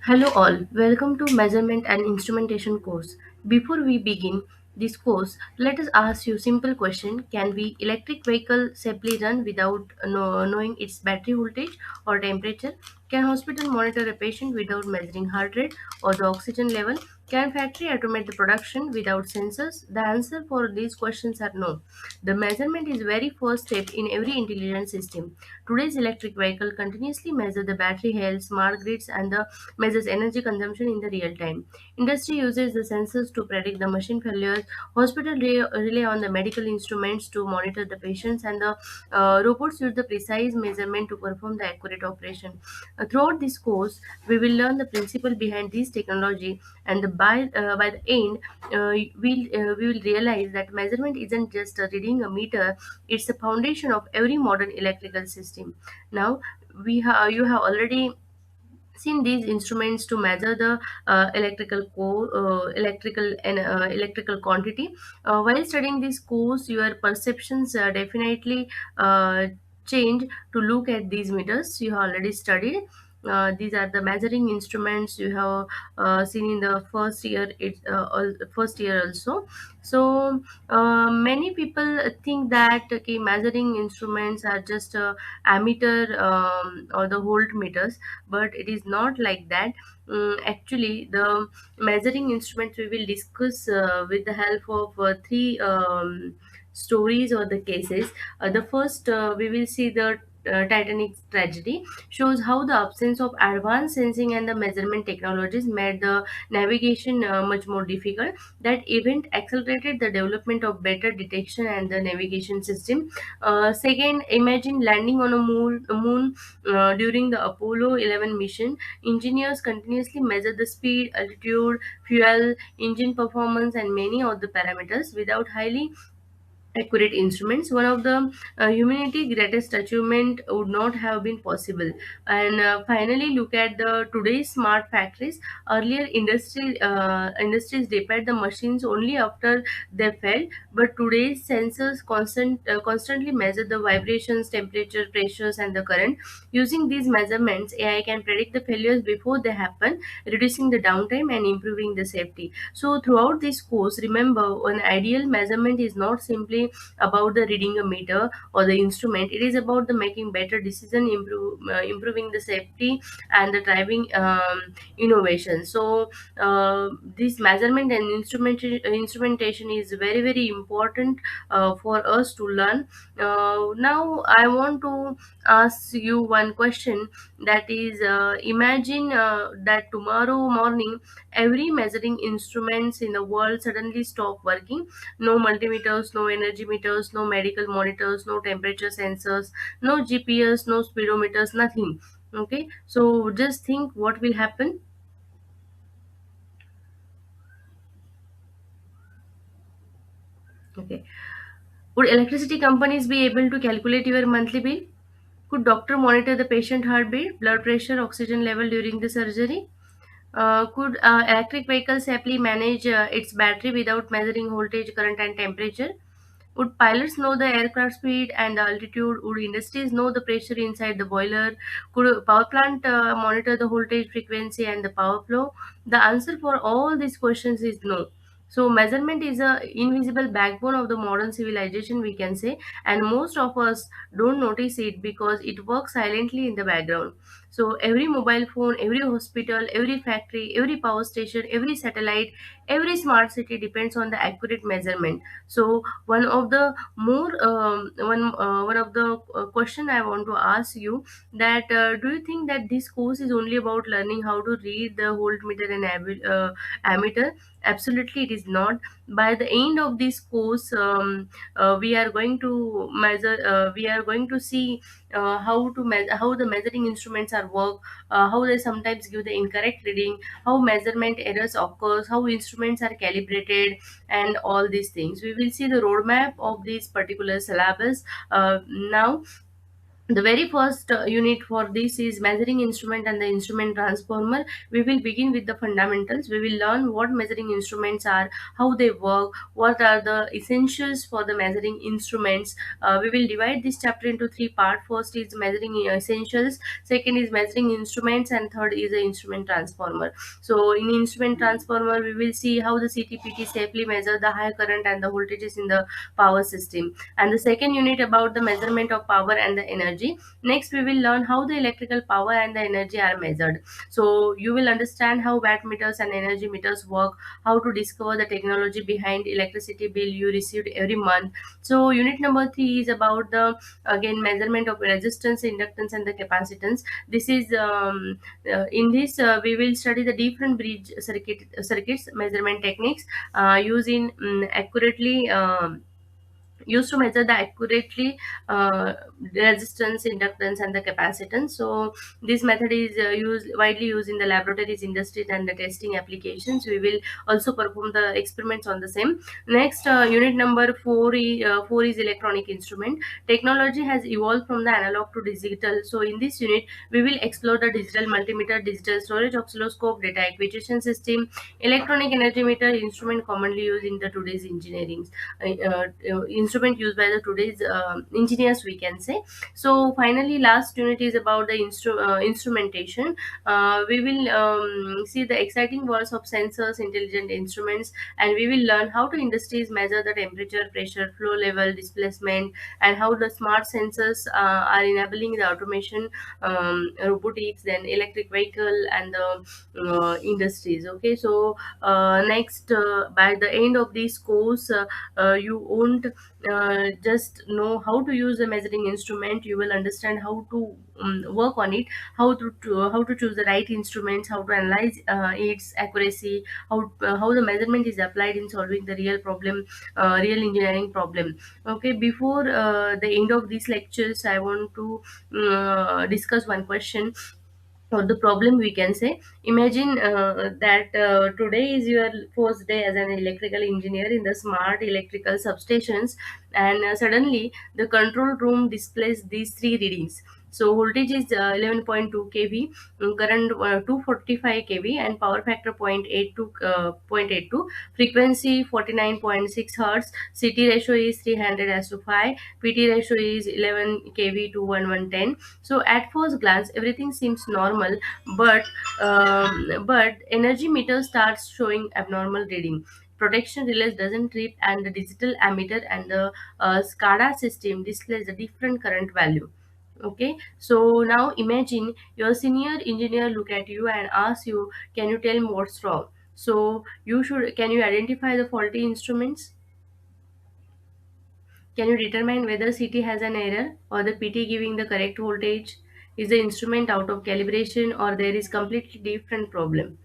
Hello all, welcome to Measurement and Instrumentation course. Before we begin this course, let us ask you simple question. Can we electric vehicle safely run without knowing its battery voltage or temperature? Can hospital monitor a patient without measuring heart rate or the oxygen level? Can factory automate the production without sensors? The answer for these questions are no. The measurement is very first step in every intelligent system. Today's electric vehicle continuously measure the battery health, smart grids, and the measures energy consumption in the real time. Industry uses the sensors to predict the machine failures. Hospitals rely on the medical instruments to monitor the patients, and the robots use the precise measurement to perform the accurate operation. Throughout this course, we will learn the principle behind this technology, and by the end, we will realize that measurement isn't just a reading a meter; it's the foundation of every modern electrical system. Now, you have already seen these instruments to measure the electrical quantity. While studying this course, your perceptions definitely change to look at these meters you have already studied. These are the measuring instruments you have seen in the first year. First year also. So many people think that okay, measuring instruments are just ammeter or the voltmeters, but it is not like that. Actually, the measuring instruments we will discuss with the help of three stories or the cases. The first, we will see the Titanic tragedy shows how the absence of advanced sensing and the measurement technologies made the navigation much more difficult. That event accelerated the development of better detection and the navigation system. Second, imagine landing on a moon during the Apollo 11 mission. Engineers continuously measure the speed, altitude, fuel, engine performance, and many other parameters without highly accurate instruments. One of the humanity greatest achievement would not have been possible. And finally, look at the today's smart factories. Earlier industries repaired the machines only after they failed, but today's sensors constantly measure the vibrations, temperature, pressures, and the current. Using these measurements, AI can predict the failures before they happen, reducing the downtime and improving the safety. So throughout this course, remember, an ideal measurement is not simply about the reading a meter or the instrument. It is about the making better decision, improving the safety and the driving innovation. So this measurement and instrumentation is very important for us to learn. Now I want to ask you one question, that is, imagine that tomorrow morning every measuring instruments in the world suddenly stop working. No multimeters, no energy meters, no medical monitors, no temperature sensors, no GPS, no speedometers, nothing. Okay, so just think what will happen. Okay, would electricity companies be able to calculate your monthly bill? Could doctor monitor the patient heartbeat, blood pressure, oxygen level during the surgery? Could electric vehicles safely manage its battery without measuring voltage, current, and temperature? Would pilots know the aircraft speed and the altitude? Would industries know the pressure inside the boiler? Could a power plant monitor the voltage, frequency, and the power flow? The answer for all these questions is no. So measurement is a invisible backbone of the modern civilization, we can say, and most of us don't notice it because it works silently in the background. So every mobile phone, every hospital, every factory, every power station, every satellite, every smart city depends on the accurate measurement. So one of the question I want to ask you, that do you think that this course is only about learning how to read the voltmeter and ammeter? Absolutely, it is not. By the end of this course, we are going to measure. We are going to see how the measuring instruments are work, how they sometimes give the incorrect reading, how measurement errors occurs, how instruments are calibrated, and all these things. We will see the roadmap of these particular syllabus now. The very first unit for this is measuring instrument and the instrument transformer. We will begin with the fundamentals. We will learn what measuring instruments are, how they work, what are the essentials for the measuring instruments. We will divide this chapter into three parts. First is measuring essentials, second is measuring instruments, and third is the instrument transformer. So in instrument transformer we will see how the CTPT safely measure the high current and the voltages in the power system, and the second unit about the measurement of power and the energy. Next we will learn how the electrical power and the energy are measured. So you will understand how watt meters and energy meters work, how to discover the technology behind electricity bill you received every month. So unit number 3 is about the again measurement of resistance, inductance, and the capacitance. This is in this we will study the different bridge circuits measurement techniques using accurately used to measure the accurately uh, resistance, inductance, and the capacitance. So this method is widely used in the laboratories, industries, and the testing applications. We will also perform the experiments on the same. Next, unit number 4 is electronic instrument. Technology has evolved from the analog to digital. So in this unit we will explore the digital multimeter, digital storage oscilloscope, data acquisition system, electronic energy meter, instrument commonly used in the today's engineering, instrument used by the today's engineers, we can say. So finally last unit is about the instrumentation. We will see the exciting worlds of sensors, intelligent instruments, and we will learn how to industries measure the temperature, pressure, flow level, displacement, and how the smart sensors are enabling the automation, robotics, then electric vehicle, and the industries. Okay, so next, by the end of this course, you won't just know how to use a measuring instrument. You will understand how to work on it, how to choose the right instruments, how to analyze its accuracy, how the measurement is applied in solving the real problem, real engineering problem. Okay, before the end of these lectures I want to discuss one question or the problem, we can say. Imagine that today is your first day as an electrical engineer in the smart electrical substations, and suddenly the control room displays these three readings. So voltage is 11.2 kV, current 245 kV, and power factor 0.82, frequency 49.6 hertz, CT ratio is 300 as to 5, PT ratio is 11 kV to 1110. So at first glance everything seems normal, but energy meter starts showing abnormal reading. Protection relays doesn't trip, and the digital ammeter and the SCADA system displays a different current value. Okay, so now imagine your senior engineer look at you and ask you, can you tell me what's wrong? So can you identify the faulty instruments? Can you determine whether CT has an error or the PT giving the correct voltage? Is the instrument out of calibration or there is completely different problem?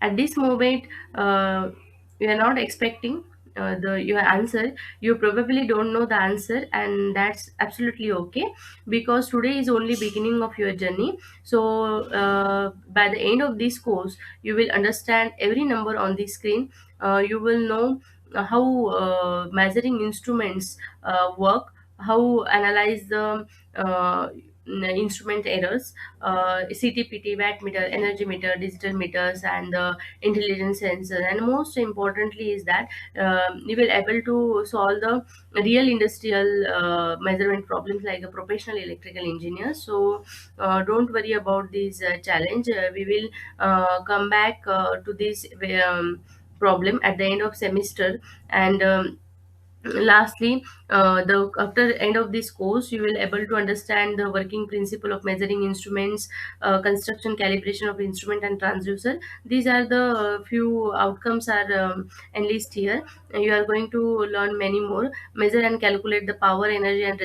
At this moment, you are not expecting the your answer. You probably don't know the answer, and that's absolutely okay, because today is only beginning of your journey. So by the end of this course you will understand every number on the screen. You will know how measuring instruments work, how analyze the instrument errors, CTPT, watt meter, energy meter, digital meters, and the intelligence sensor. And most importantly is that you will able to solve the real industrial measurement problems like a professional electrical engineer. So don't worry about this challenge. We will come back to this problem at the end of semester, and lastly, the after end of this course you will able to understand the working principle of measuring instruments, construction, calibration of instrument and transducer. These are the few outcomes are enlisted here. You are going to learn many more: measure and calculate the power, energy, and